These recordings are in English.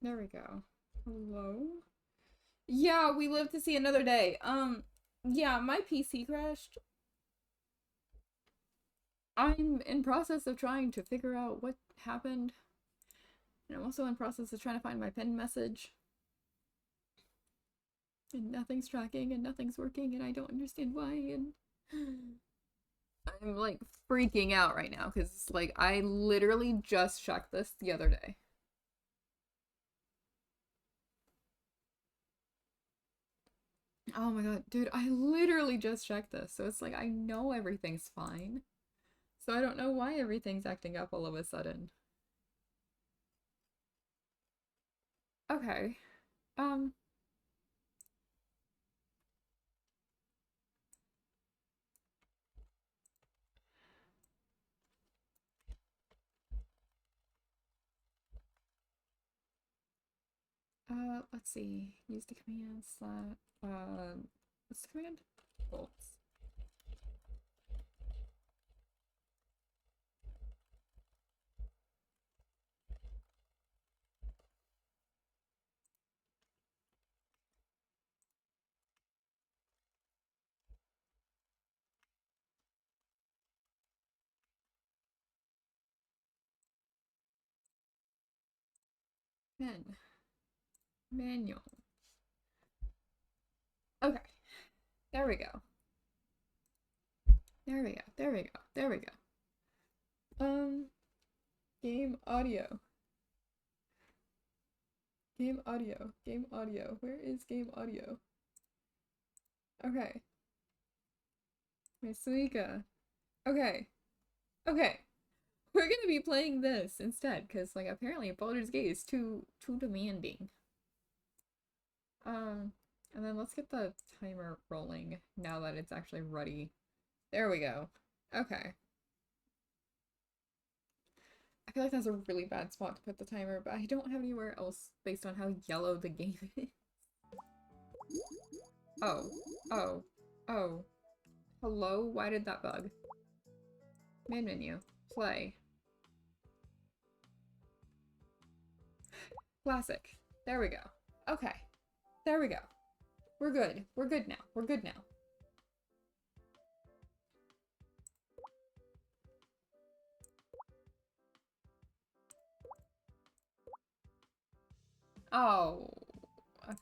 There we go. Hello? Yeah, we live to see another day. Yeah, my PC crashed. I'm in process of trying to figure out what happened. And I'm also in process of trying to find my pinned message. And nothing's tracking and nothing's working and I don't understand why and I'm like freaking out right now because like I literally just checked this the other day. Oh my god, dude, I literally just checked this. So it's like I know everything's fine. So I don't know why everything's acting up all of a sudden. Okay. Um, let's see. Use the command slash what's the command? Bolts. Pen. Manual. Okay. There we go. There we go. There we go. There we go. Game audio. Game audio. Game audio. Where is game audio? Okay. MySuika. Okay. Okay. We're gonna be playing this instead, because like apparently Baldur's Gate is too demanding. Um, and then let's get the timer rolling now that it's actually ready. There we go. Okay. I feel like that's a really bad spot to put the timer, but I don't have anywhere else based on how yellow the game is. Oh. Oh. Oh. Hello? Why did that bug? Main menu. Play. Classic. There we go. Okay. There we go. We're good. We're good now. We're good now. Oh. Okay.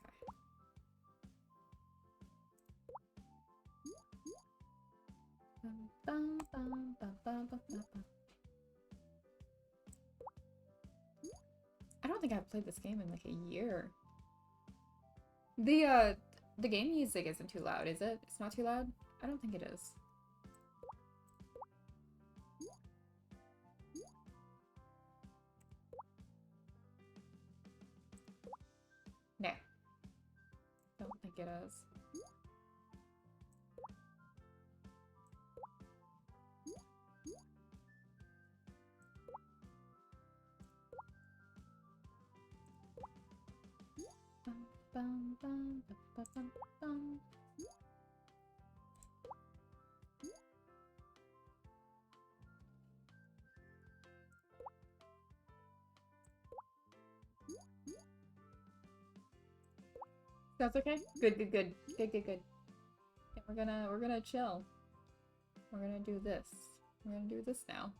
I don't think I've played this game in like a year. The game music isn't too loud, is it? It's not too loud? I don't think it is. No. Don't think it is. Bum, bum, bum, bum, bum, bum. That's okay? Good, good, good. Good, good, good. Yeah, we're gonna chill. We're gonna do this. We're gonna do this now.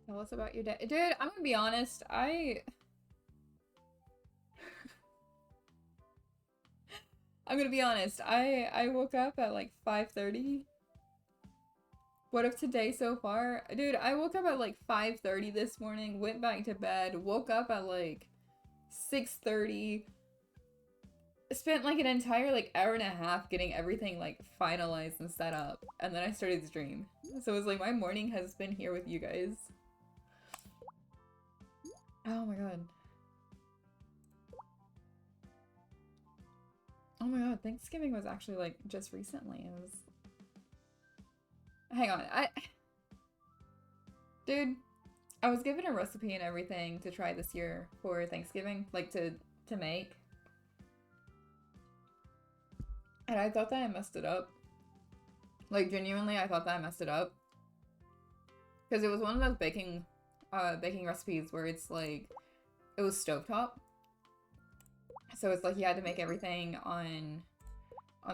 Tell us about your day. Dude, I'm gonna be honest, I'm gonna be honest, I woke up at like 5:30. What of today so far? Dude, I woke up at like 5:30 this morning, went back to bed, woke up at like 6:30, spent like an entire like hour and a half getting everything like finalized and set up, and then I started the stream. So it was like my morning has been here with you guys. Oh my god. Oh my god, Thanksgiving was actually like just recently. It was. Hang on, Dude, I was given a recipe and everything to try this year for Thanksgiving, like to make. And I thought that I messed it up. Like, genuinely, I thought that I messed it up. Because it was one of those baking recipes where it's like, it was stovetop. So it's like you had to make everything on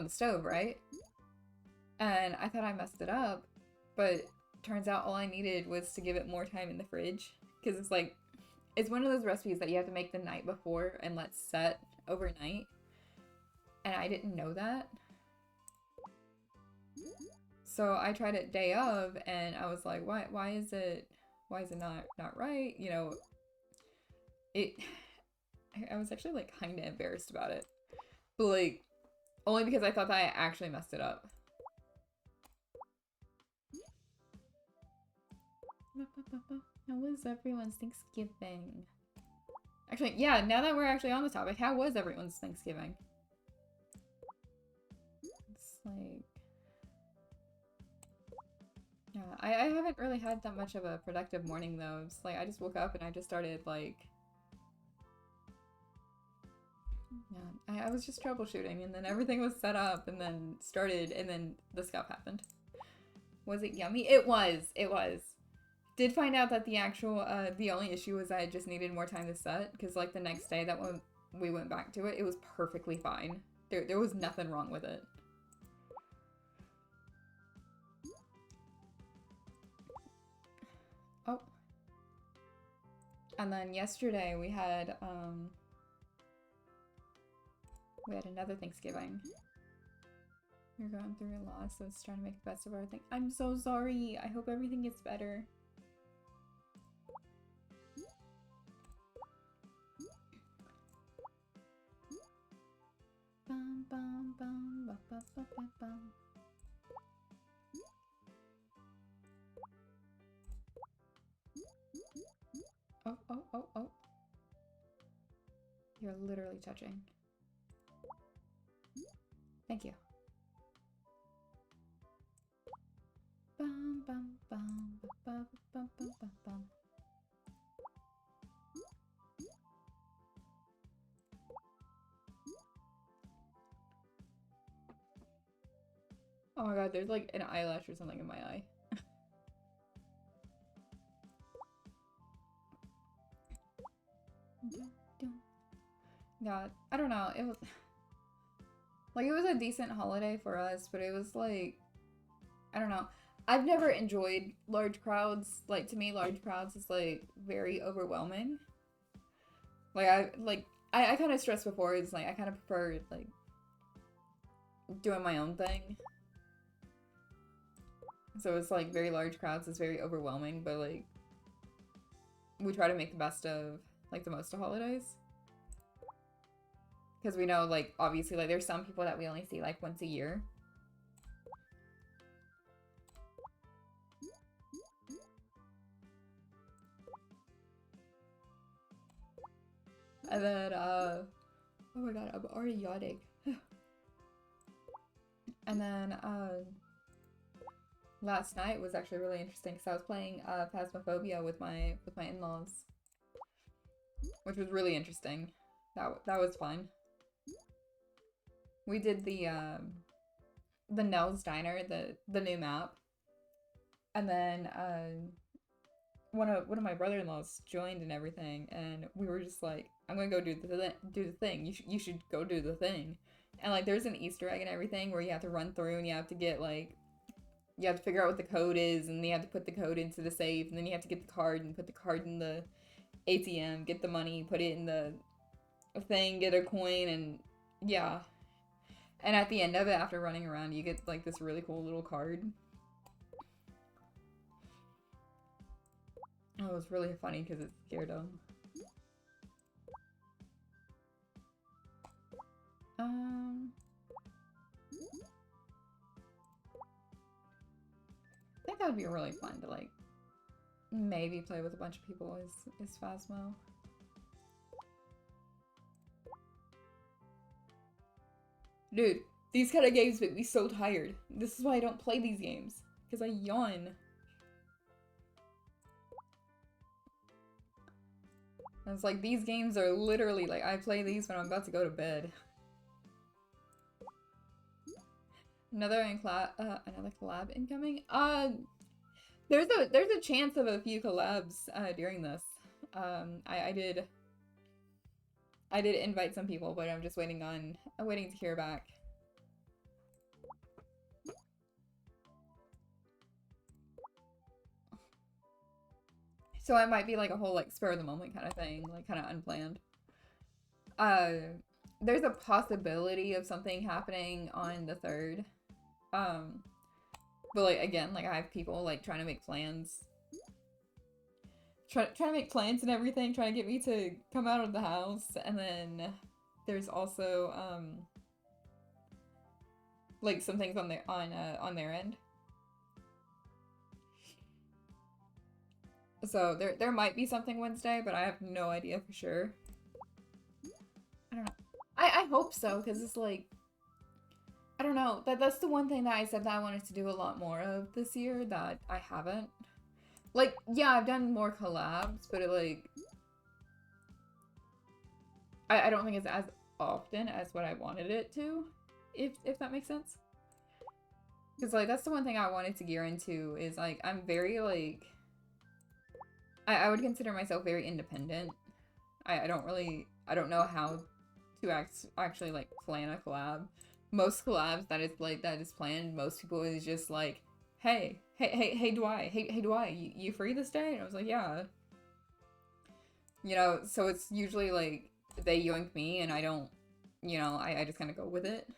the stove, right? And I thought I messed it up, but turns out all I needed was to give it more time in the fridge. Because it's like, it's one of those recipes that you have to make the night before and let set overnight. And I didn't know that. So I tried it day of, and I was like, why is it not right? You know, I was actually like kind of embarrassed about it. But like, only because I thought that I actually messed it up. How was everyone's Thanksgiving? Actually, yeah, now that we're actually on the topic, how was everyone's Thanksgiving? It's like... Yeah, I haven't really had that much of a productive morning though. It's like, I just woke up and I just started like... Yeah, I was just troubleshooting, and then everything was set up and then started, and then the stuff happened. Was it yummy? It was. It was. Did find out that the actual, the only issue was I just needed more time to set, because like the next day that when we went back to it, it was perfectly fine. There was nothing wrong with it. Oh. And then yesterday we had another Thanksgiving. We're going through a loss, so it's trying to make the best of everything. I'm so sorry. I hope everything gets better. Bum, bum, bum, ba, ba, ba, ba, bum. Oh, oh, oh, oh. You're literally touching. Thank you. Bum, bum, bum, ba, ba, ba, ba, ba, bum. Oh my god, there's like an eyelash or something in my eye. God, I don't know. It was like, it was a decent holiday for us, but it was like, I don't know. I've never enjoyed large crowds. Like, to me, large crowds is like very overwhelming. Like, I kind of stressed before. It's like I kind of prefer like doing my own thing. So it's like very large crowds is very overwhelming, but like we try to make the best of like the most of holidays. Because we know, like, obviously, like, there's some people that we only see, like, once a year. And then, oh my god, I'm already yawning. And then, last night was actually really interesting because I was playing, Phasmophobia with my in-laws. Which was really interesting. That was fun. We did the Nell's Diner, the new map. And then, one of my brother-in-laws joined and everything, and we were just like, I'm gonna go do the thing. You should go do the thing. And like, there's an Easter egg and everything where you have to run through and you have to get like, you have to figure out what the code is, and you have to put the code into the safe, and then you have to get the card and put the card in the ATM, get the money, put it in the thing, get a coin, and yeah. And at the end of it, after running around, you get like this really cool little card. Oh, it was really funny because it scared them. I think that would be really fun to like maybe play with a bunch of people is Phasmo. Dude, these kind of games make me so tired. This is why I don't play these games. Because I yawn. And it's like, these games are literally like, I play these when I'm about to go to bed. Another collab incoming. There's a chance of a few collabs during this. I did invite some people, but I'm just I'm waiting to hear back. So it might be like a whole like spur of the moment kind of thing, like kind of unplanned. There's a possibility of something happening on the 3rd. But like again, like I have people like trying to make plans. Trying to make plans and everything, trying to get me to come out of the house, and then there's also like some things on their end. So there might be something Wednesday, but I have no idea for sure. I don't know. I hope so, because it's like, I don't know. That's the one thing that I said that I wanted to do a lot more of this year that I haven't. Like, yeah, I've done more collabs, but it like, I don't think it's as often as what I wanted it to, if that makes sense. Because like, that's the one thing I wanted to gear into is like, I'm very like, I would consider myself very independent. I don't know how to actually like plan a collab. Most collabs that is planned, most people is just like, hey Dwight, you free this day? And I was like, yeah. You know, so it's usually like they yoink me and I don't, you know, I just kind of go with it.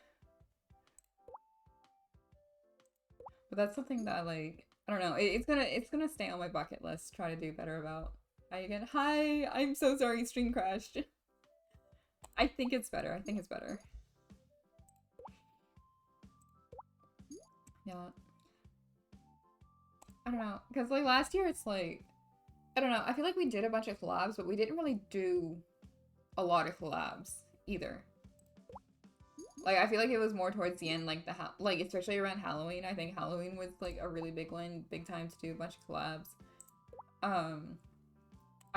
But that's something that like, I don't know, it's gonna stay on my bucket list, try to do better about. Again, hi, I'm so sorry, stream crashed. I think it's better, I think it's better. Yeah. I don't know, because like last year it's like, I don't know, I feel like we did a bunch of collabs, but we didn't really do a lot of collabs either. Like, I feel like it was more towards the end, like like especially around Halloween. I think Halloween was like a really big one, big time to do a bunch of collabs. I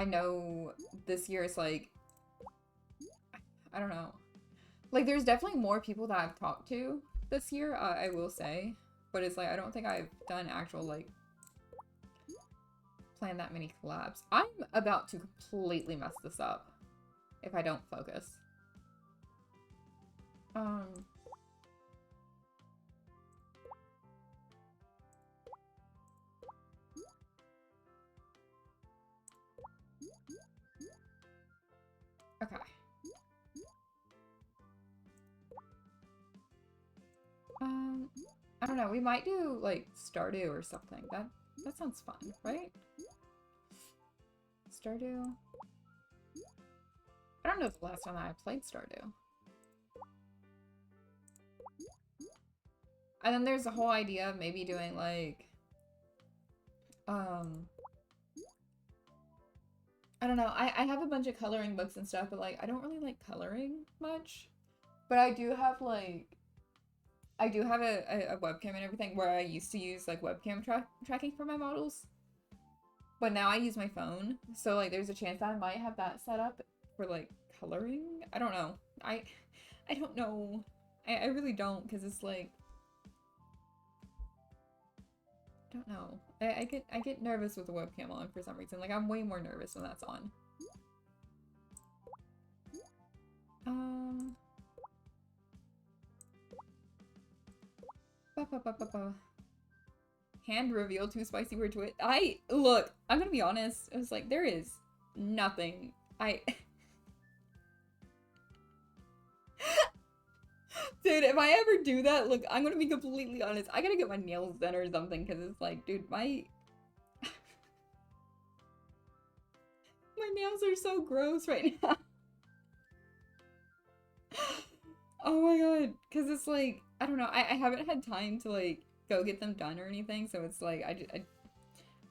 know this year is like, I don't know. Like, there's definitely more people that I've talked to this year, I will say. But it's like, I don't think I've done actual, like, plan that many collabs. I'm about to completely mess this up if I don't focus. Okay. I don't know, we might do, like, Stardew or something. That sounds fun, right? Stardew? I don't know the last time that I played Stardew. And then there's the whole idea of maybe doing, like, I don't know, I have a bunch of coloring books and stuff, but, like, I don't really like coloring much. But I do have, like, I do have a webcam and everything where I used to use, like, webcam tracking for my models. But now I use my phone, so, like, there's a chance that I might have that set up for, like, coloring? I don't know. I don't know. I really don't, because it's, like... I don't know. I get nervous with the webcam on for some reason. Like, I'm way more nervous when that's on. Hand reveal too spicy for Twitch. Look, I'm gonna be honest. I was like, there is nothing. Dude, if I ever do that, look, I'm gonna be completely honest. I gotta get my nails done or something, because it's like, dude, my nails are so gross right now. Oh my god, because it's like, I don't know, I haven't had time to, like, go get them done or anything, so it's like, I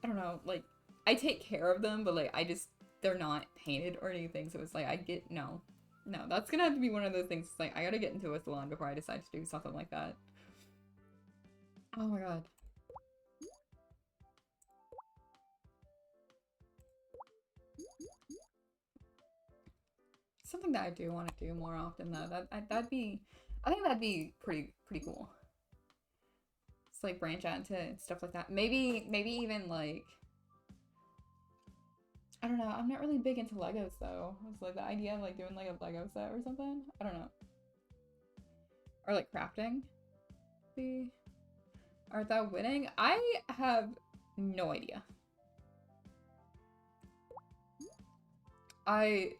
don't know, like, I take care of them, but, like, they're not painted or anything, so it's like, no, that's gonna have to be one of those things, it's like, I gotta get into a salon before I decide to do something like that. Oh my god. Something that I do want to do more often, though. I think that'd be pretty cool. Just like branch out into stuff like that. Maybe even like, I don't know. I'm not really big into Legos though. It's like the idea of like doing like a Lego set or something. I don't know. Or like crafting. Maybe. Art Thou Winning? I have no idea. I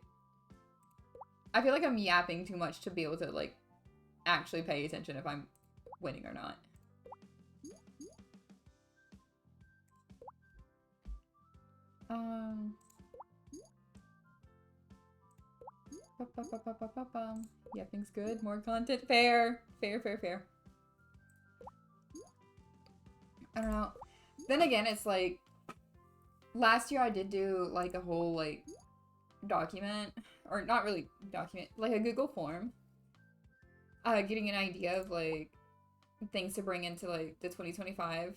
feel like I'm yapping too much to be able to like actually pay attention if I'm winning or not. Yapping's good. More content. Fair. Fair. I don't know. Then again, it's like last year I did do like a whole like document, or not really document, like a Google form, getting an idea of like things to bring into like the 2025.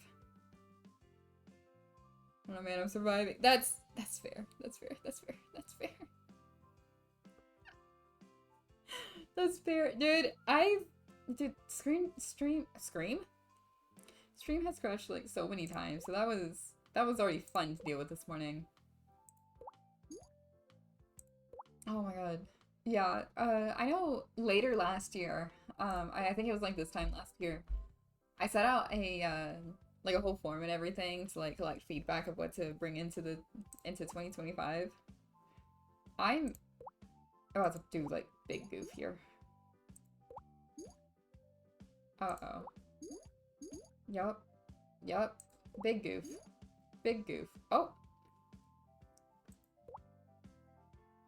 Oh man, I'm surviving. That's fair. That's fair. That's fair, dude. Stream has crashed like so many times, so that was already fun to deal with this morning. Oh my god. Yeah, I know later last year, I think it was like this time last year, I set out a, like a whole form and everything to like collect feedback of what to bring into 2025. I'm about to do like big goof here. Uh-oh. Yup. Big goof. Oh!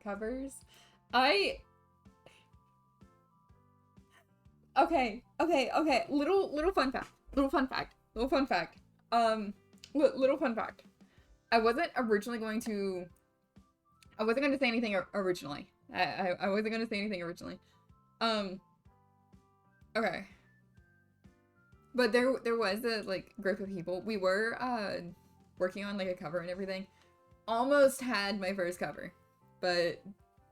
Covers. Okay. Little fun fact. Little fun fact. I wasn't going to say anything originally. I wasn't going to say anything originally. Okay. But there was a like group of people. We were working on like a cover and everything. Almost had my first cover, but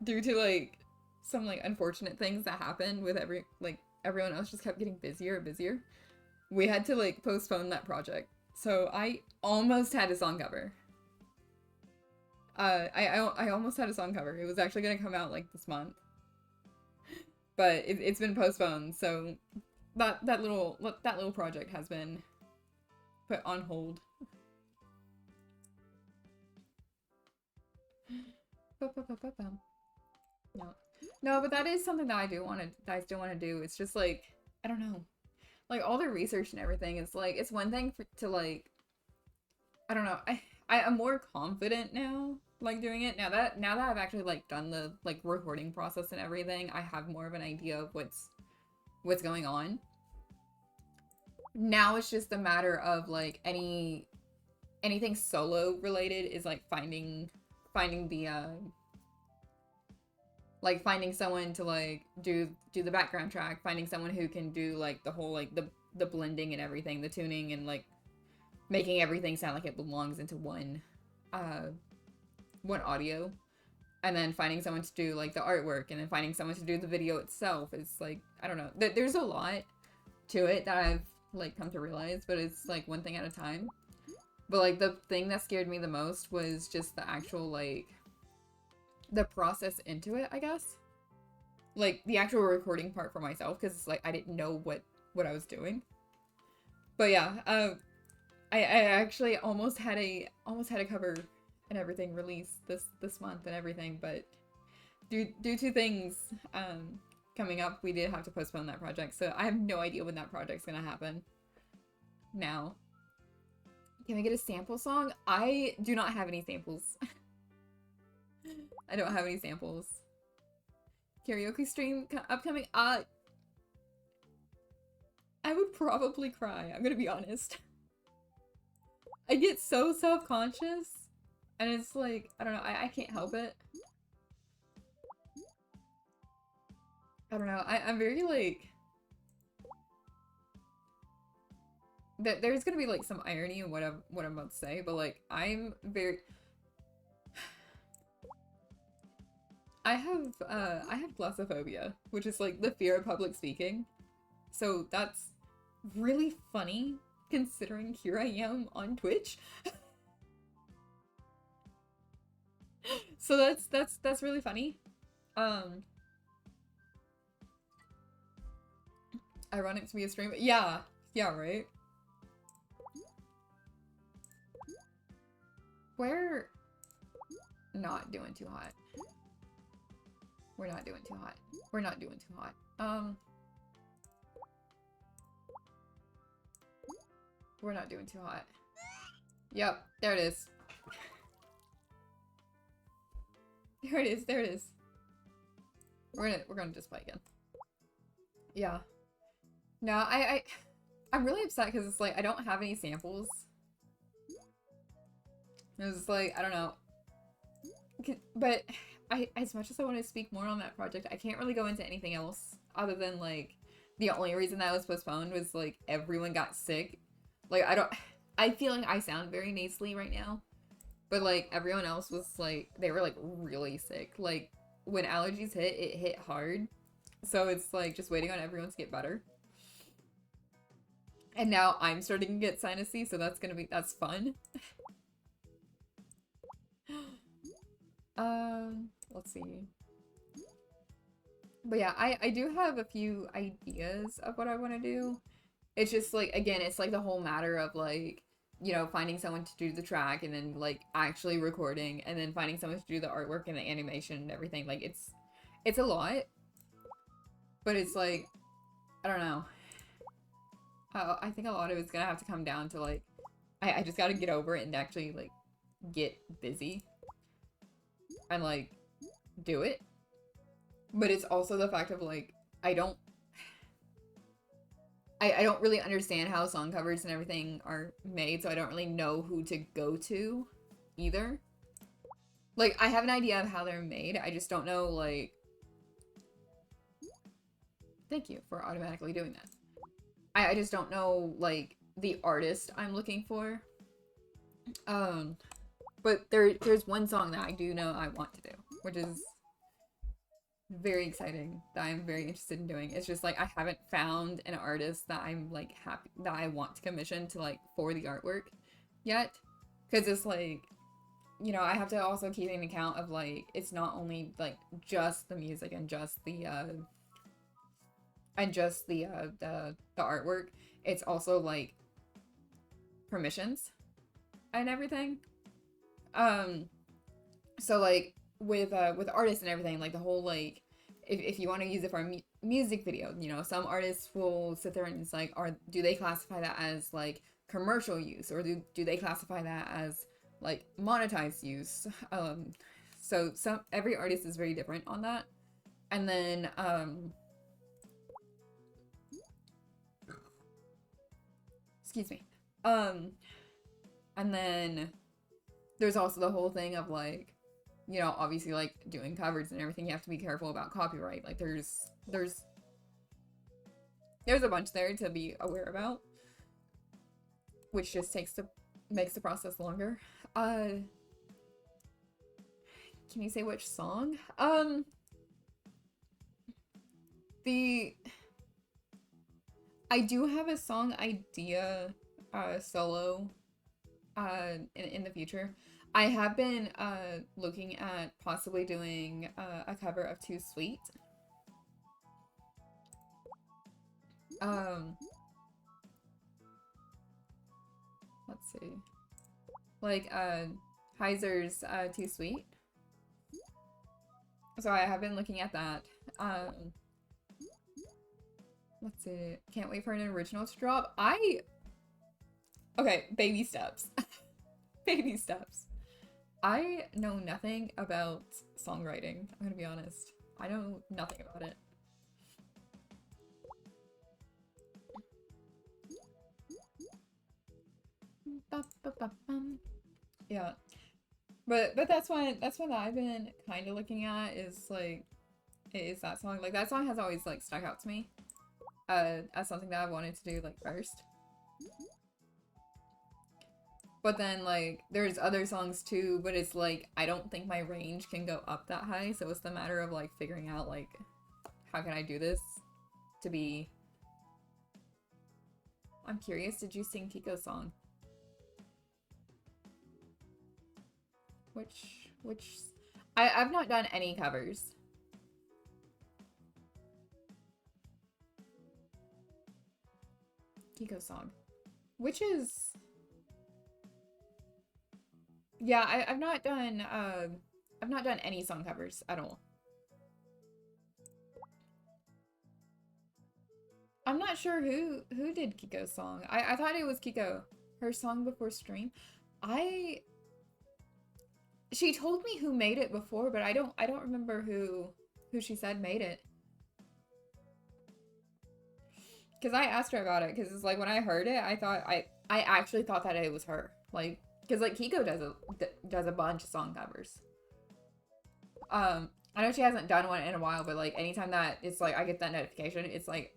due to like some like unfortunate things that happened with everyone else just kept getting busier and busier, we had to like postpone that project. So I almost had a song cover. I almost had a song cover. It was actually gonna come out like this month, but it's been postponed. So that little project has been put on hold. No, but that is something that I still want to do. It's just like, I don't know, like all the research and everything. It's like, it's one thing to like, I don't know. I'm more confident now, like doing it now that I've actually like done the like recording process and everything. I have more of an idea of what's going on. Now it's just a matter of like anything solo related is like finding the like finding someone to like do the background track, finding someone who can do like the whole like the blending and everything, the tuning, and like making everything sound like it belongs into one audio, and then finding someone to do like the artwork, and then finding someone to do the video itself. It's like, I don't know, there's a lot to it that I've like come to realize, but it's like one thing at a time. But like the thing that scared me the most was just the actual like the process into it, I guess. Like the actual recording part for myself, because it's like I didn't know what I was doing. But yeah, I actually almost had a cover and everything released this month and everything, but due to things coming up, we did have to postpone that project. So I have no idea when that project's gonna happen. Now, can we get a sample song? I do not have any samples. I don't have any samples. Karaoke stream upcoming. I would probably cry. I'm gonna be honest. I get so self-conscious, and it's like, I don't know, I can't help it. I don't know, I'm very like... There's gonna be like some irony in what I'm about to say, but like, I'm very... I have glossophobia, which is like the fear of public speaking. So that's really funny considering here I am on Twitch. So that's really funny. Ironic to be a streamer. Yeah, right. We're not doing too hot. We're not doing too hot. We're not doing too hot. We're not doing too hot. Yep, there it is. There it is, there it is. We're gonna just play again. Yeah. No, I'm really upset because it's like I don't have any samples. It's like, I don't know. But as much as I want to speak more on that project, I can't really go into anything else other than like the only reason that was postponed was like everyone got sick. Like I feel like I sound very nasally right now, but like everyone else was like, they were like really sick. Like when allergies hit, it hit hard. So it's like just waiting on everyone to get better. And now I'm starting to get sinusy, so that's fun. Let's see. But yeah, I do have a few ideas of what I want to do. It's just like, again, it's like the whole matter of like, you know, finding someone to do the track and then like actually recording and then finding someone to do the artwork and the animation and everything. Like it's a lot, but it's like, I don't know. I think a lot of it's gonna have to come down to like, I just gotta get over it and actually like get busy and like do it. But it's also the fact of like, I don't really understand how song covers and everything are made, so I don't really know who to go to either. Like, I have an idea of how they're made, I just don't know, like... Thank you for automatically doing that. I just don't know, like, the artist I'm looking for. But there's one song that I do know I want to do, which is very exciting, that I'm very interested in doing. It's just like I haven't found an artist that I'm like happy that I want to commission to like for the artwork yet, because it's like, you know, I have to also keep an account of like, it's not only like just the music and just the artwork, it's also like permissions and everything. So like with artists and everything, like the whole like, if you want to use it for a music video, you know, some artists will sit there and it's like, do they classify that as like commercial use, or do they classify that as like monetized use? So every artist is very different on that. And then excuse me. And then there's also the whole thing of like, you know, obviously like doing covers and everything, you have to be careful about copyright. Like there's a bunch there to be aware about, which just makes the process longer. Can you say which song? I do have a song idea, solo, in the future. I have been looking at possibly doing a cover of Too Sweet. Let's see. Like Heiser's Too Sweet. So I have been looking at that. Let's see. Can't wait for an original to drop. Okay, baby steps. Baby steps. I know nothing about songwriting, I'm gonna be honest. I know nothing about it. Yeah. But that's what I've been kind of looking at, is like, is that song. Like that song has always like stuck out to me as something that I wanted to do like first. But then, like, there's other songs too, but it's like, I don't think my range can go up that high, so it's the matter of, like, figuring out, like, how can I do this to be, I'm curious, did you sing Kiko's song? Which I've not done any covers. Kiko's song. Which is yeah, I've not done any song covers at all. I'm not sure who did Kiko's song. I thought it was Kiko. Her song before stream. She told me who made it before, but I don't remember who she said made it. Cause I asked her about it, cause it's like when I heard it, I actually thought that it was her. Like, cause like Kiko does a bunch of song covers. I know she hasn't done one in a while, but like anytime that it's like I get that notification, it's like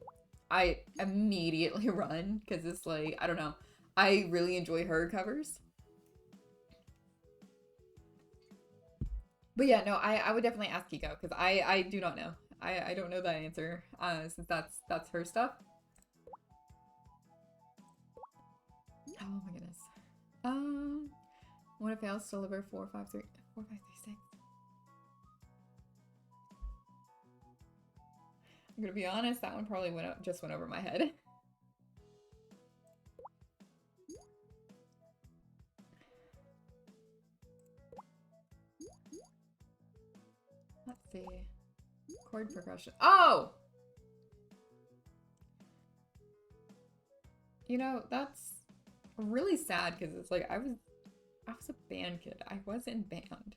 I immediately run, because it's like, I don't know. I really enjoy her covers. But yeah, no, I would definitely ask Kiko, because I do not know. I don't know that answer, since that's her stuff. Oh my goodness. When it fails to deliver 4, 5, 3, 4, 5, 3, 6. I'm gonna be honest, that one probably just went over my head. Let's see. Chord progression. Oh! You know, that's really sad because it's like I was a band kid. I was in band.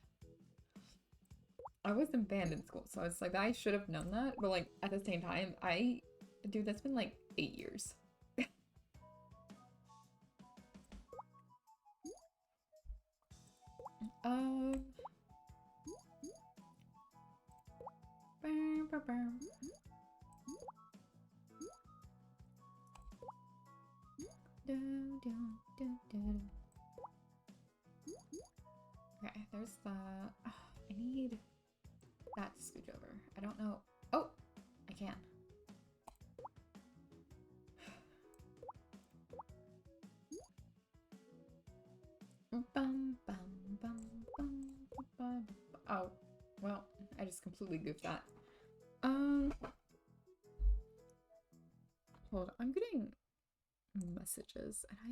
I was in band in school, so it's like I should have known that, but like at the same time, dude, that's been like 8 years. Um Okay, there's the I need that to scooch over. I don't know. Oh, I can. Oh, well, I just completely goofed that. Hold on, I'm getting messages and I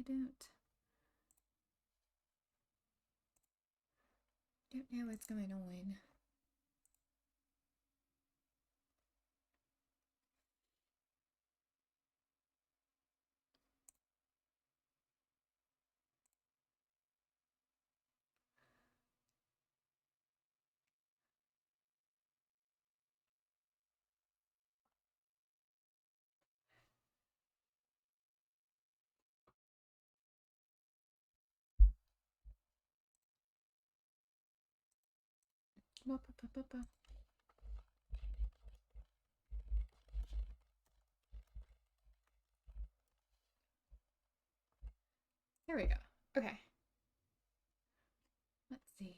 don't know what's going on. There we go. Okay. Let's see.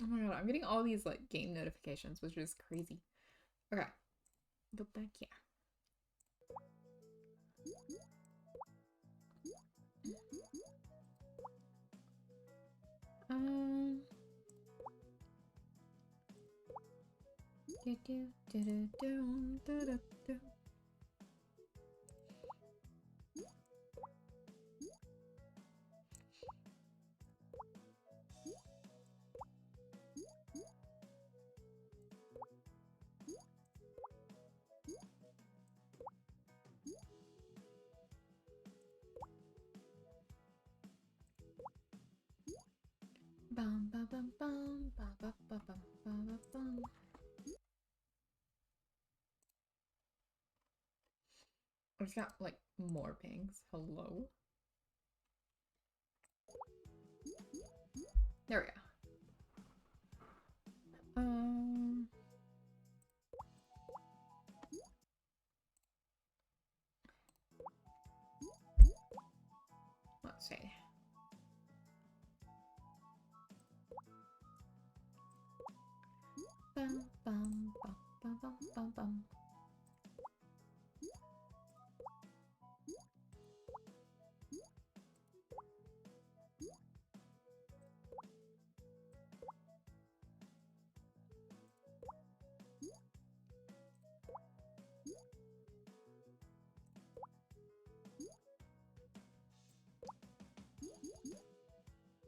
Oh my god, I'm getting all these like game notifications, which is crazy. Okay. Go back here. Bum bum bum bum bum bum bum bum bum bum. I just got like more pings. Hello. There we go. Um, let's see. Bum, bum, bum, bum, bum, bum, bum.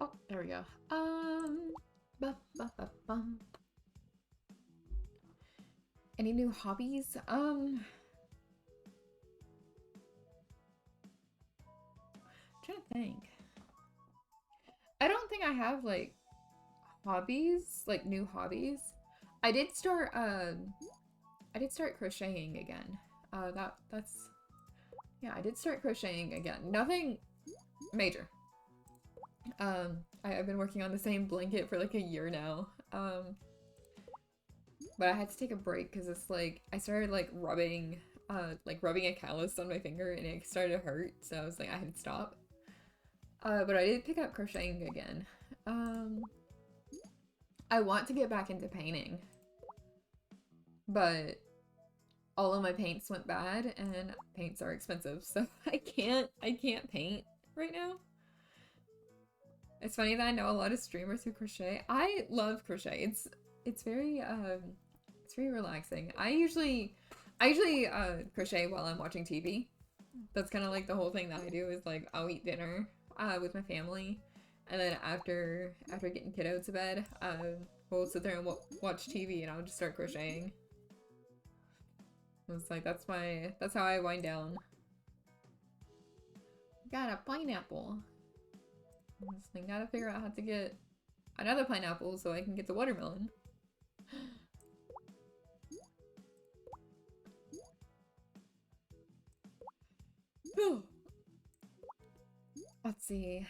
Oh, there we go. Ba, ba, ba, bum. Any new hobbies? Trying to think. I don't think I have like hobbies, like new hobbies. I did start crocheting again. That's yeah, I did start crocheting again. Nothing major. I've been working on the same blanket for like a year now. But I had to take a break because it's like I started like rubbing a callus on my finger and it started to hurt, so I was like I had to stop. But I did pick up crocheting again. I want to get back into painting, but all of my paints went bad and paints are expensive, so I can't paint right now. It's funny that I know a lot of streamers who crochet. I love crochet. It's very relaxing. I usually crochet while I'm watching TV. That's kind of like the whole thing that I do is like I'll eat dinner with my family, and then after getting kiddo to bed, we'll sit there and watch TV, and I'll just start crocheting. It's like that's how I wind down. Got a pineapple. I gotta figure out how to get another pineapple so I can get the watermelon. Let's see.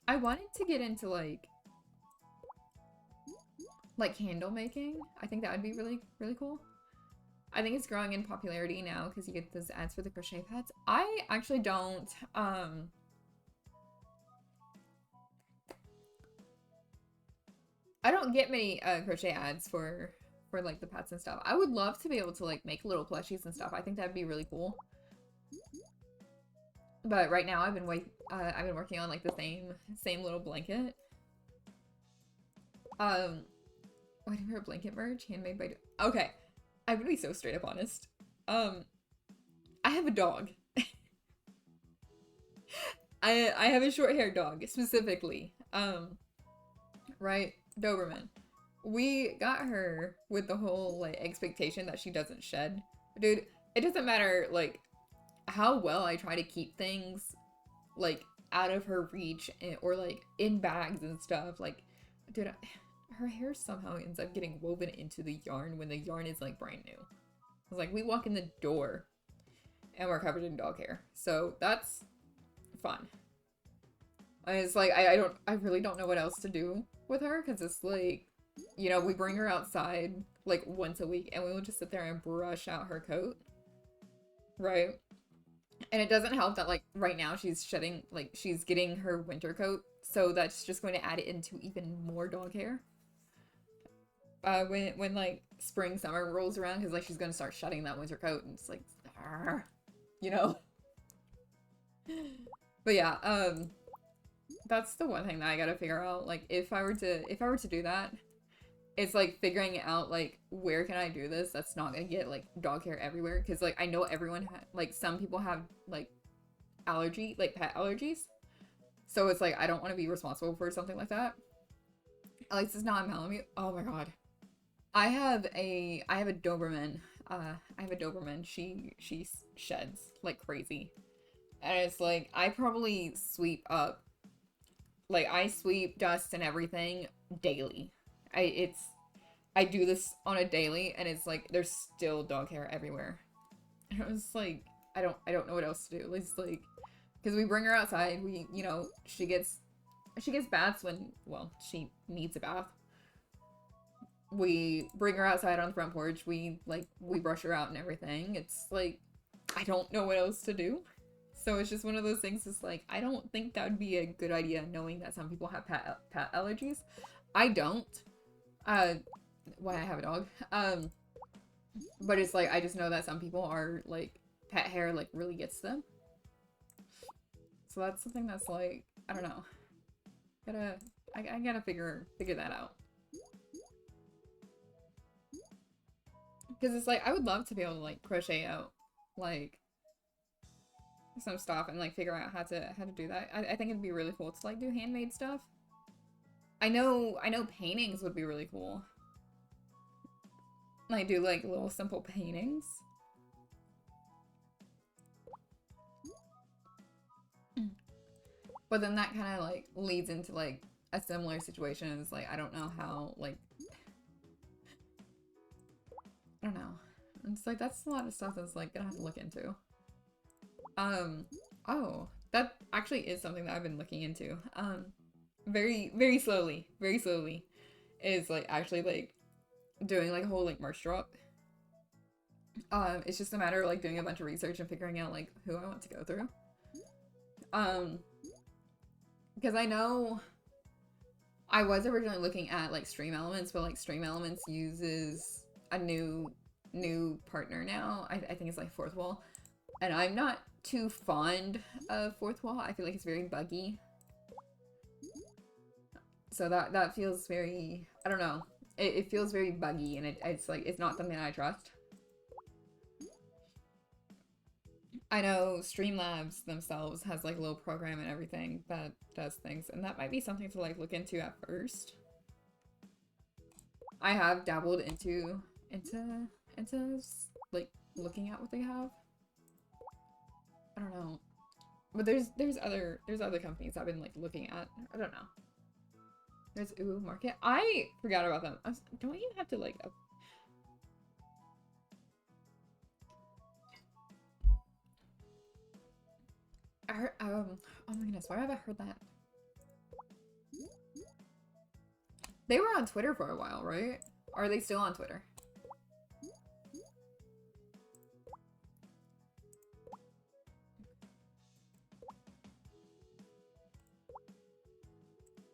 I wanted to get into like candle making. I think that would be really, really cool. I think it's growing in popularity now because you get those ads for the crochet pads. I actually don't, I don't get many crochet ads for like the pets and stuff. I would love to be able to like make little plushies and stuff. I think that'd be really cool. But right now I've been working on like the same little blanket. Waiting for a blanket merge handmade by. Okay, I'm gonna be so straight up honest. I have a dog. I have a short-haired dog specifically. Right, Doberman. We got her with the whole like expectation that she doesn't shed. Dude, it doesn't matter like how well I try to keep things like out of her reach or like in bags and stuff. Like, dude, her hair somehow ends up getting woven into the yarn when the yarn is like brand new. It's like we walk in the door and we're covered in dog hair. So that's fun. And it's like I really don't know what else to do with her because it's like, you know, we bring her outside like once a week and we will just sit there and brush out her coat. Right? And it doesn't help that like right now she's shedding, like she's getting her winter coat, so that's just going to add it into even more dog hair. When like spring summer rolls around, because like she's gonna start shedding that winter coat and it's like, you know. But yeah, that's the one thing that I gotta figure out. Like if I were to do that, it's like figuring out like where can I do this that's not gonna get like dog hair everywhere, because like I know everyone like some people have like pet allergies, so it's like I don't want to be responsible for something like that. At least it's not Malamute. Oh my god, I have a Doberman. I have a Doberman. She sheds like crazy, and it's like I probably sweep up, like I sweep dust and everything daily. I do this on a daily, and it's like there's still dog hair everywhere. And it was like I don't know what else to do. It's like because we bring her outside, we, you know, she gets baths when, well, she needs a bath. We bring her outside on the front porch. We brush her out and everything. It's like, I don't know what else to do. So it's just one of those things. It's like, I don't think that would be a good idea, knowing that some people have pet allergies. I don't. Why I have a dog. But it's like, I just know that some people are like, pet hair like really gets them. So that's something that's like, I don't know. I gotta figure that out. Because it's like, I would love to be able to like crochet out like some stuff and like figure out how to do that. I think it'd be really cool to like do handmade stuff. I know paintings would be really cool. Like do like little simple paintings. But then that kind of like leads into like a similar situation. It's like, I don't know how, like, I don't know. It's like, that's a lot of stuff that's like gonna have to look into. Oh, that actually is something that I've been looking into. Very slowly, is like actually like doing like a whole like merch drop. It's just a matter of like doing a bunch of research and figuring out like who I want to go through. Because I know I was originally looking at like Stream Elements, but like Stream Elements uses a new partner now. I think it's like Fourth Wall, and I'm not too fond of Fourth Wall. I feel like it's very buggy. So that feels very, I don't know. It feels very buggy, and it's like, it's not something I trust. I know Streamlabs themselves has like a little program and everything that does things, and that might be something to like look into at first. I have dabbled into like looking at what they have. I don't know, but there's other companies I've been like looking at. I don't know. There's Ooh Market. I forgot about them. Don't you have to like I heard, oh my goodness, why have I heard that? They were on Twitter for a while, right? Or are they still on Twitter?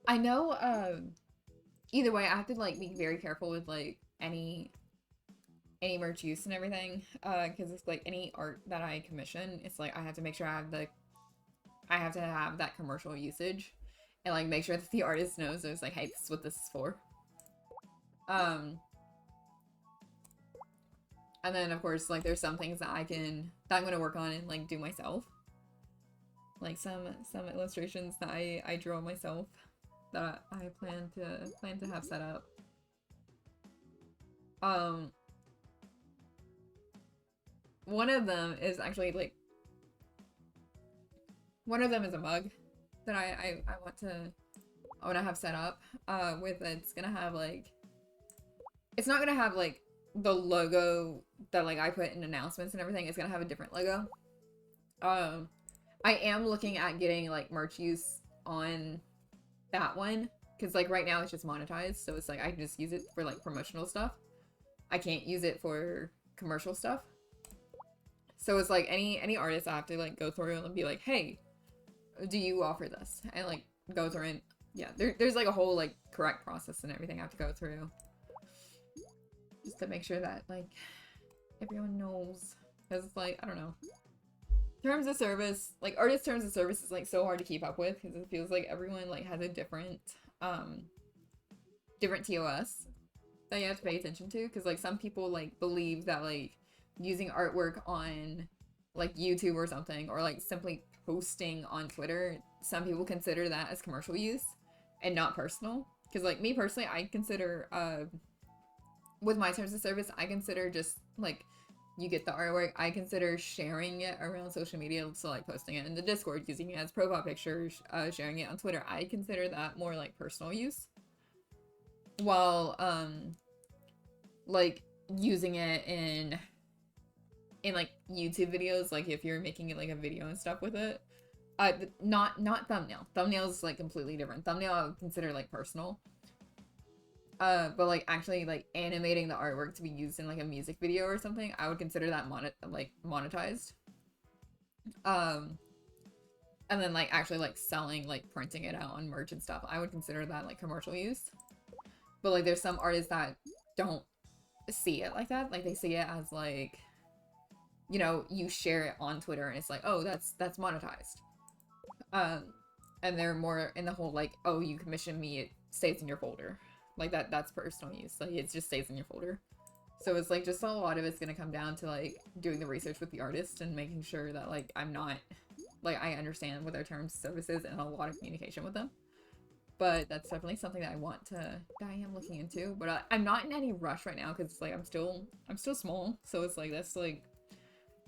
I know, either way, I have to like be very careful with like any merch use and everything, because it's like any art that I commission, it's like I have to make sure I have to have that commercial usage, and like make sure that the artist knows it's like, hey, this is what this is for. And then of course like there's some things that I'm gonna work on and like do myself, like some illustrations that I draw myself that I plan to have set up. One of them is actually like, one of them is a mug that I want to have set up. With it's gonna have like, it's not gonna have like the logo that like I put in announcements and everything. It's gonna have a different logo. I am looking at getting like merch use on that one, because like right now it's just monetized, so it's like I can just use it for like promotional stuff. I can't use it for commercial stuff. So it's like any artist I have to like go through and be like, hey, do you offer this? And like go through and yeah, there's like a whole like correct process and everything I have to go through, just to make sure that like everyone knows. Because it's like, I don't know, terms of service, like artist terms of service is like so hard to keep up with, because it feels like everyone like has a different TOS that you have to pay attention to. Because like some people like believe that like using artwork on like YouTube or something, or like simply posting on Twitter, some people consider that as commercial use and not personal. Because like me personally, I consider with my terms of service, I consider just like, you get the artwork, I consider sharing it around social media, so like posting it in the Discord, using it as profile pictures, sharing it on Twitter, I consider that more like personal use. While like using it in like YouTube videos, like if you're making it like a video and stuff with it, not thumbnail. Thumbnail is like completely different. Thumbnail I would consider like personal. But like actually like animating the artwork to be used in like a music video or something, I would consider that monetized. Um, and then like actually like selling, like printing it out on merch and stuff, I would consider that like commercial use. But like there's some artists that don't see it like that. Like they see it as like, you know, you share it on Twitter and it's like, oh, that's monetized. And they're more in the whole like, oh, you commission me, it stays in your folder. Like that's personal use. Like it just stays in your folder. So it's like just a lot of it's gonna come down to like doing the research with the artist and making sure that like I'm not like I understand what their terms of service is and a lot of communication with them. But that's definitely something that I am looking into. But I'm not in any rush right now because like I'm still small. So it's like that's like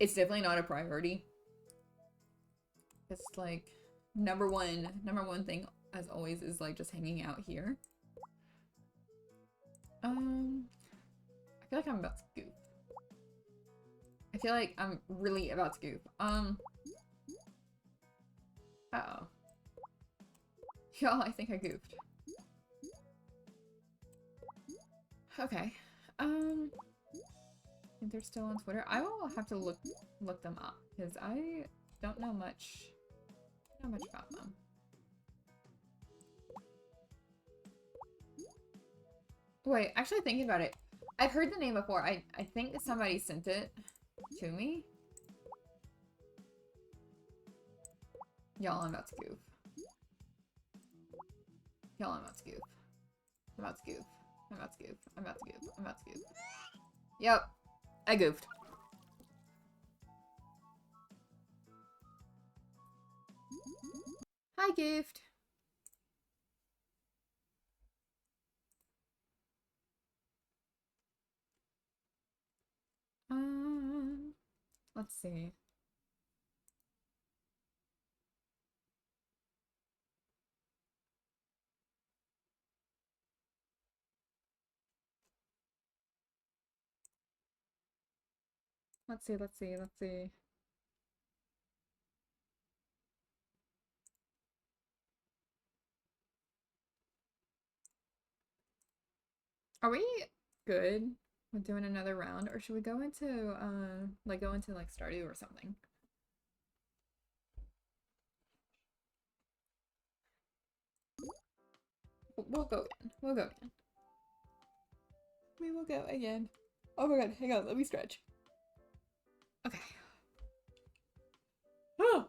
it's definitely not a priority. It's like number one thing as always is like just hanging out here. I feel like I'm about to goof. I feel like I'm really about to goof. Uh-oh. Y'all, I think I goofed. Okay. I think they're still on Twitter. I will have to look them up because I don't know much about them. Wait, actually thinking about it, I've heard the name before. I think somebody sent it to me. Y'all, I'm about to goof. Y'all, I'm about to goof. I'm about to goof. I'm about to goof. I'm about to goof. I'm about to goof. Yep. I goofed. I goofed. Let's see. Let's see. Are we good with doing another round, or should we go into like Stardew or something? We'll go again. We'll go again. We will go again. Oh my god, hang on, let me stretch. Okay. Oh!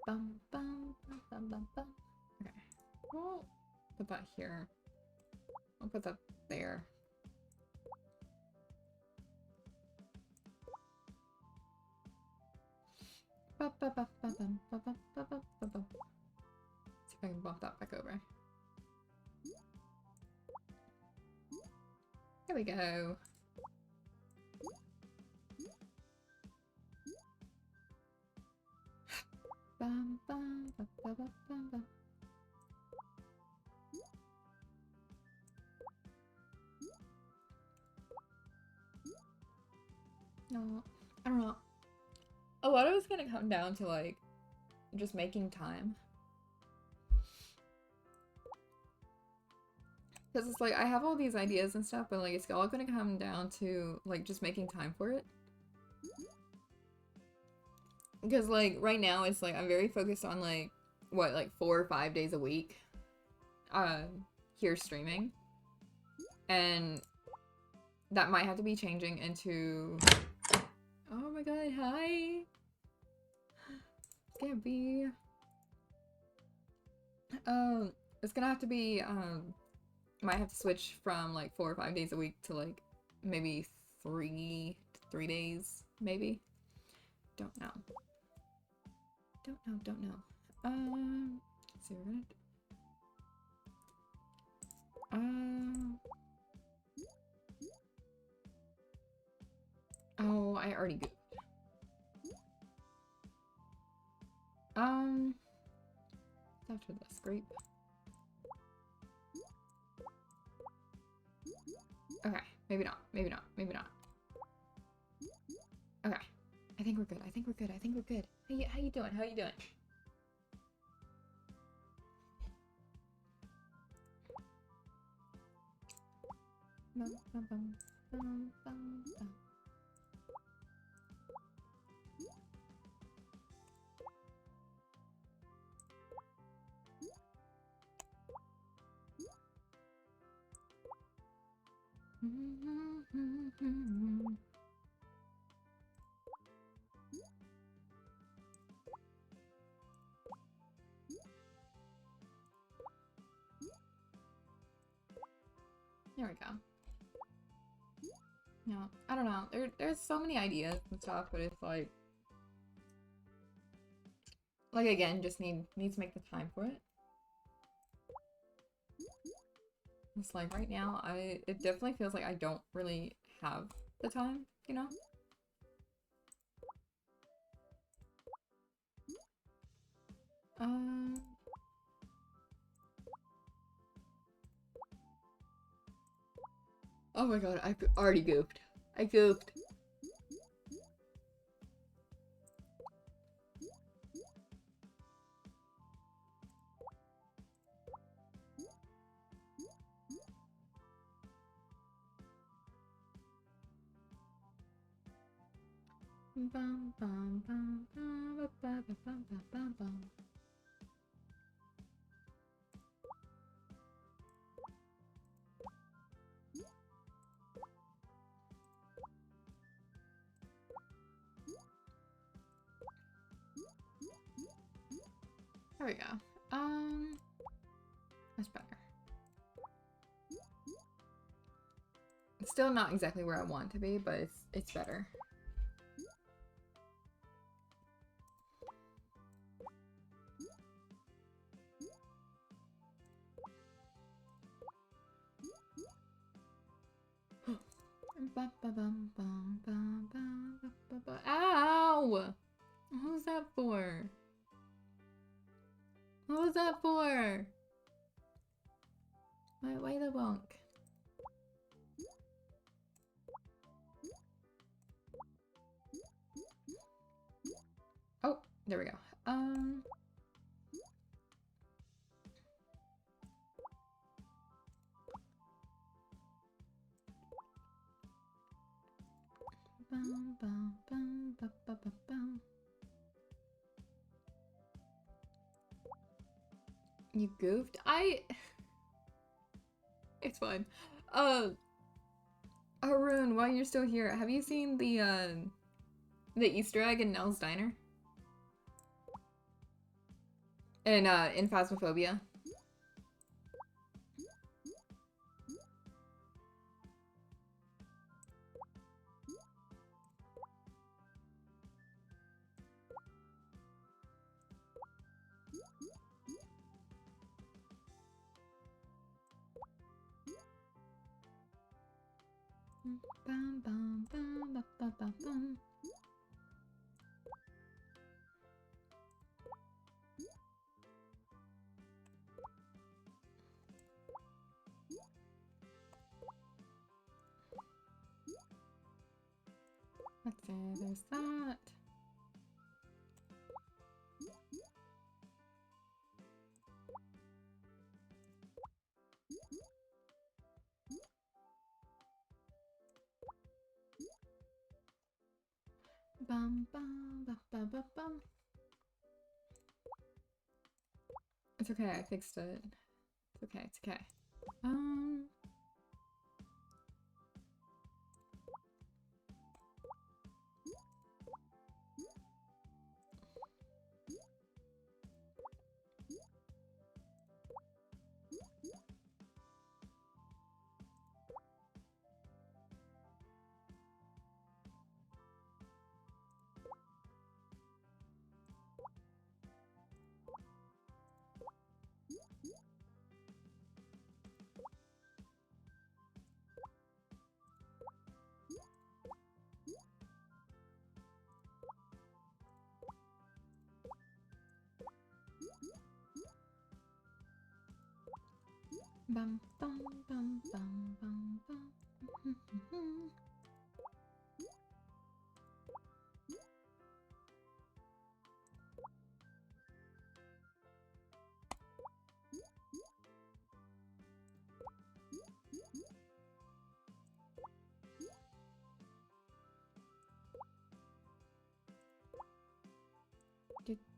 Okay. We'll put that here. I'll put that there. See if I can bump that back over. There we go. No, I don't know. A lot of it's gonna come down to like just making time. Because it's like I have all these ideas and stuff, but like it's all gonna come down to like just making time for it. Because like right now it's like I'm very focused on like what, like 4 or 5 days a week here streaming, and that might have to be changing into, oh my god, hi, it's gonna be it's gonna have to be might have to switch from like 4 or 5 days a week to like maybe 3 days, maybe. Don't know. Don't know. Let's see, we're gonna oh, I already go. After the scrape. Okay, maybe not. Okay, I think we're good. I think we're good. I think we're good. How you doing? How you doing? Bum, bum, bum, bum, bum, bum. There we go. No, I don't know. There's so many ideas and stuff, but it's like again, just needs to make the time for it. It's like right now, it definitely feels like I don't really have the time, you know? Oh my god, I already goofed. I goofed. Bum, bum, bum, bum, bum, bum, bum, bum, bum. There we go. That's better. It's still not exactly where I want to be, but it's better. Ow! What was that for? What was that for? Why the bonk? Oh, there we go. Bum, bum, bum, ba, ba, ba, bum. You goofed? It's fine. Haroon, while you're still here, have you seen the Easter egg in Nell's Diner? In Phasmophobia? Bum, bum, bum, ba, ba, ba, bum. Let's see, there's that. Bum, bum, ba, ba, ba, bum. It's okay, I fixed it. It's okay, it's okay. Bum, bum, bum, bum, bum, bum.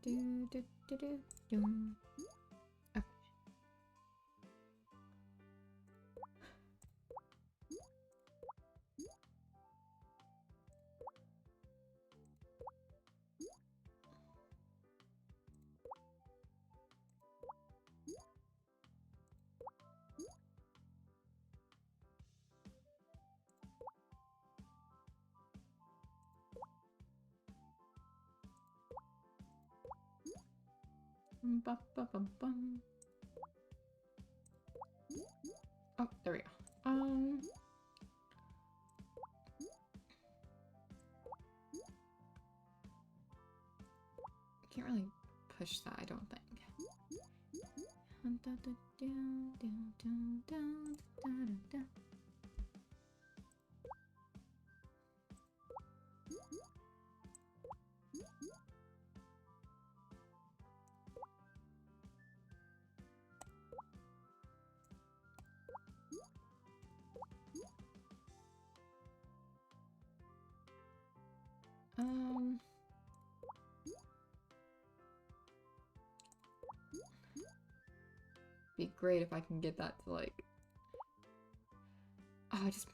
Do, do, do, do, do. Okay. Ba, ba, ba, bum. Oh, there we go. Can't really push that, I don't think. Be great if I can get that to like... Oh, I just...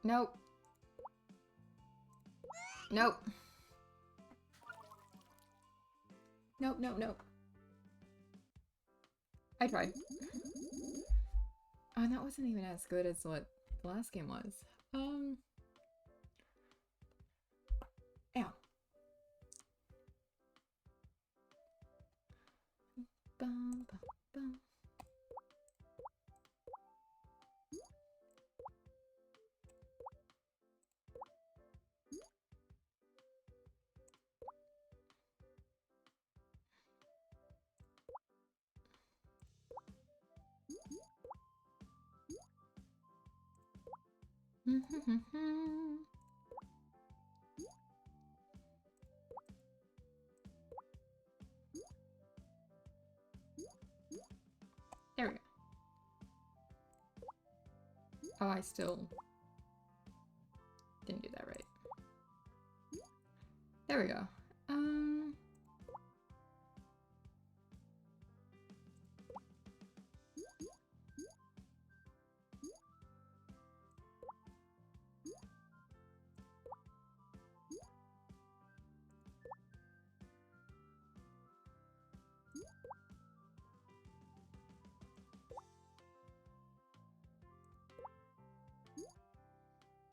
Nope. Nope. Nope, nope, nope. I tried. Oh, that wasn't even as good as what the last game was. Ow. Bum, bum, bum. There we go. Oh, I still didn't do that right. There we go.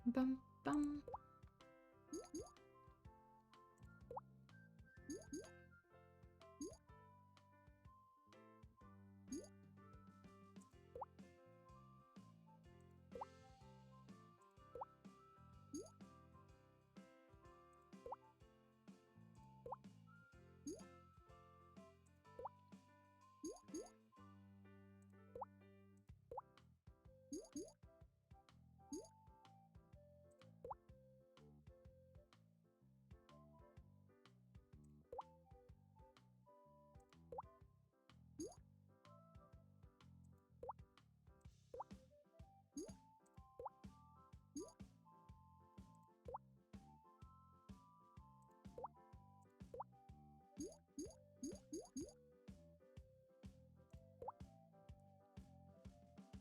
Bum, bum.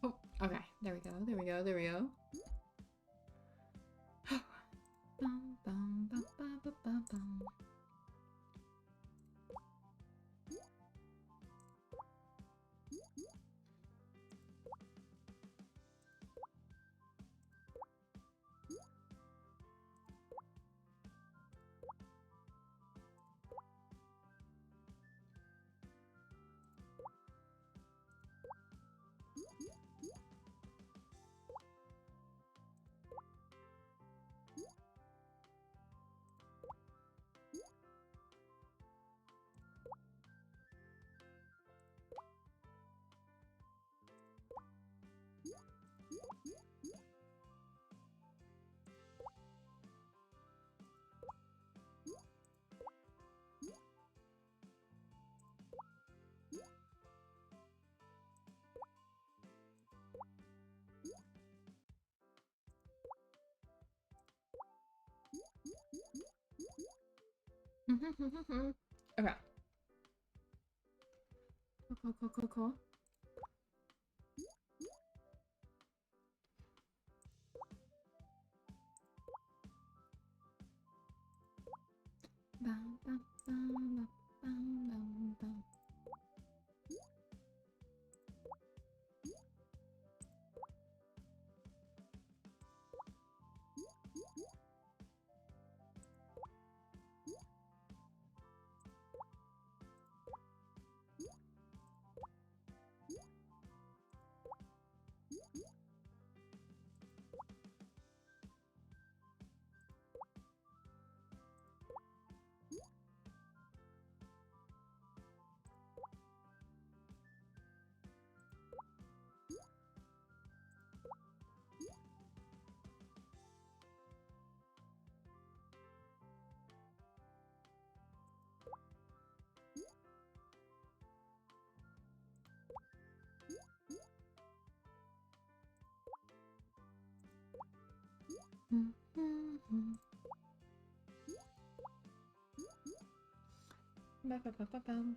Oh, okay. There we go. There we go. There we go. Bum, bum, bum, bum, bum, bum, bum. Okay. Cool. Bum, bum, bum, bum, bum, bum. Ba-ba-ba-ba-bum.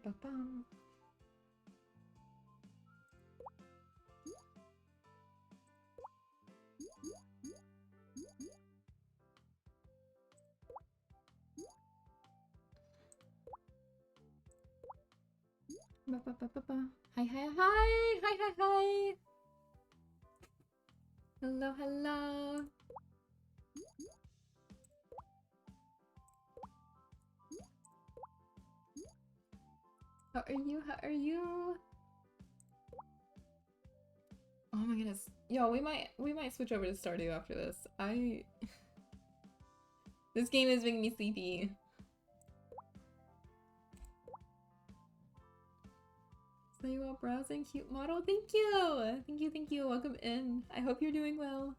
Ba-ba-ba-ba-ba. Hi. Hello. How are you? Oh my goodness. Yo, we might switch over to Stardew after this. This game is making me sleepy. So you while browsing, cute model. Thank you. Welcome in. I hope you're doing well.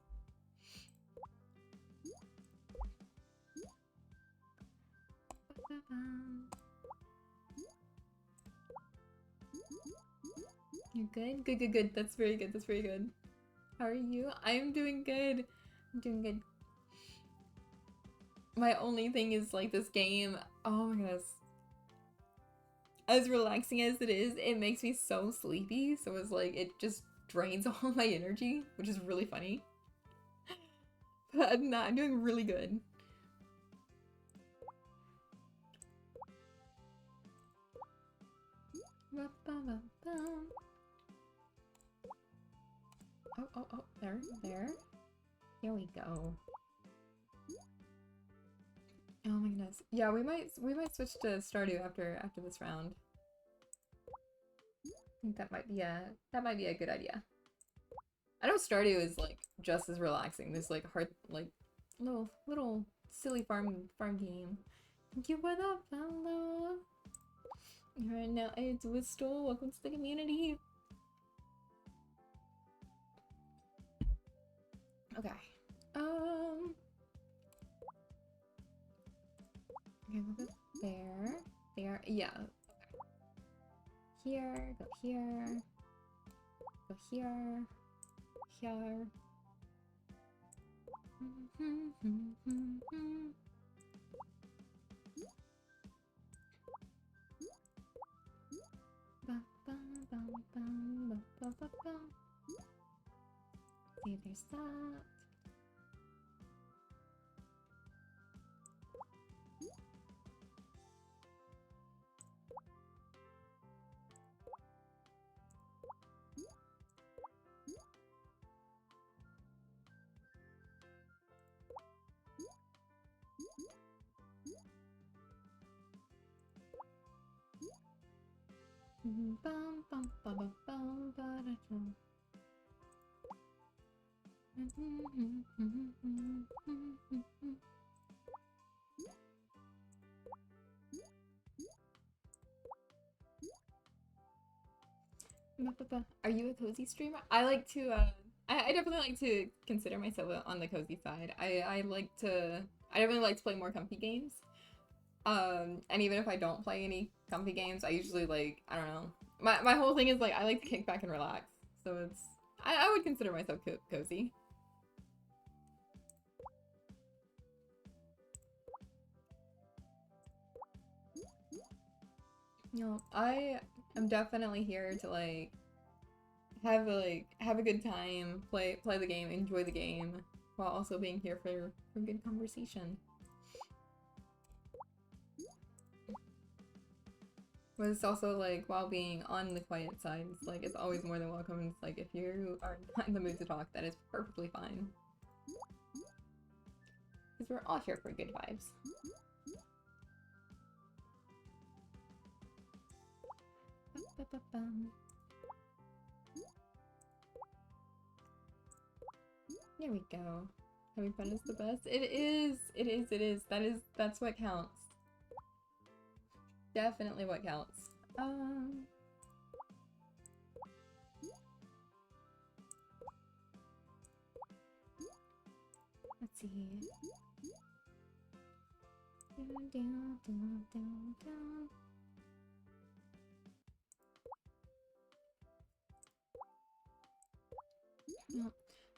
You're good? Good. That's very good. How are you? I'm doing good. My only thing is like this game. Oh my goodness. As relaxing as it is, it makes me so sleepy. So it's like, it just drains all my energy, which is really funny. But I'm doing really good. Oh, there. Here we go. Oh my goodness. Yeah, we might switch to Stardew after this round. I think that might be a good idea. I know Stardew is like just as relaxing. This like hard like little silly farm game. Thank you for the follow. Right now it's Whistle. Welcome to the community. Okay. Okay, we'll go there. Yeah. Here, go here. Go here. Here. See, there's that. Are you a cozy streamer? I like to I definitely like to consider myself on the cozy side. I definitely like to play more comfy games. And even if I don't play any comfy games, I usually like, I don't know. My whole thing is like, I like to kick back and relax. So it's, I would consider myself cozy. You know, I am definitely here to like have a good time, play the game, enjoy the game, while also being here for good conversation. But it's also like while being on the quiet side, it's like it's always more than welcome. It's like if you are not in the mood to talk, that is perfectly fine. Because we're all here for good vibes. There we go. Having fun is the best. It is! It is, it is. That's what counts. Definitely what counts. Let's see.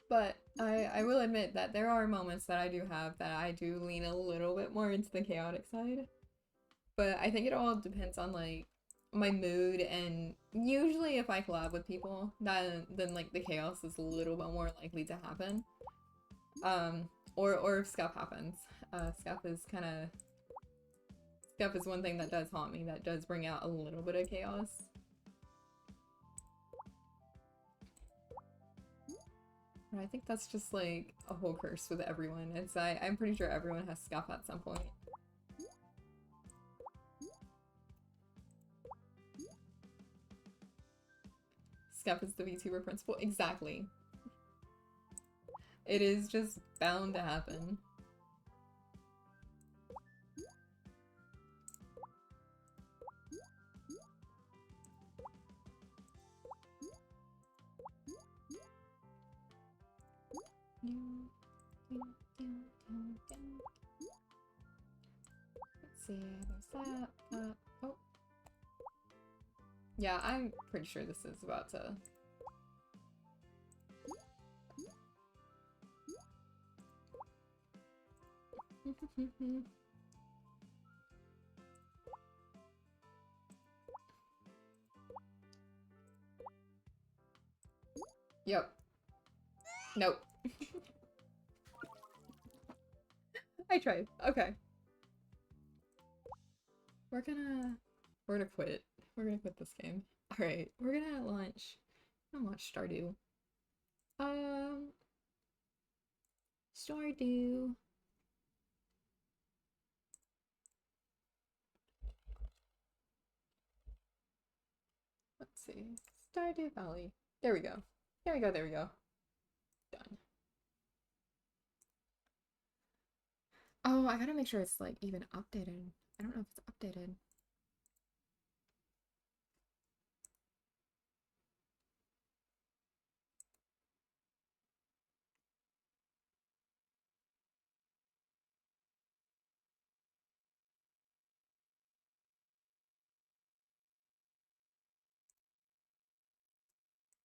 But I will admit that there are moments that I do have that I do lean a little bit more into the chaotic side. But I think it all depends on like my mood, and usually if I collab with people, then like the chaos is a little bit more likely to happen. Or if scuff happens. Scuff is Scuff is one thing that does haunt me, that does bring out a little bit of chaos. But I think that's just like a whole curse with everyone. I'm pretty sure everyone has scuff at some point. Scuff is the VTuber principle. Exactly. It is just bound to happen. Let's see, there's that. Oh. Yeah, I'm pretty sure this is about to... Yep. Nope. I tried. Okay. We're gonna quit. We're gonna quit this game. Alright, we're gonna launch. I'm gonna watch Stardew. Stardew. Let's see. Stardew Valley. There we go. There we go, there we go. Done. Oh, I gotta make sure it's like even updated. I don't know if it's updated.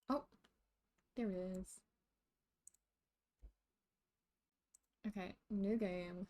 Oh, there it is. Okay, new game.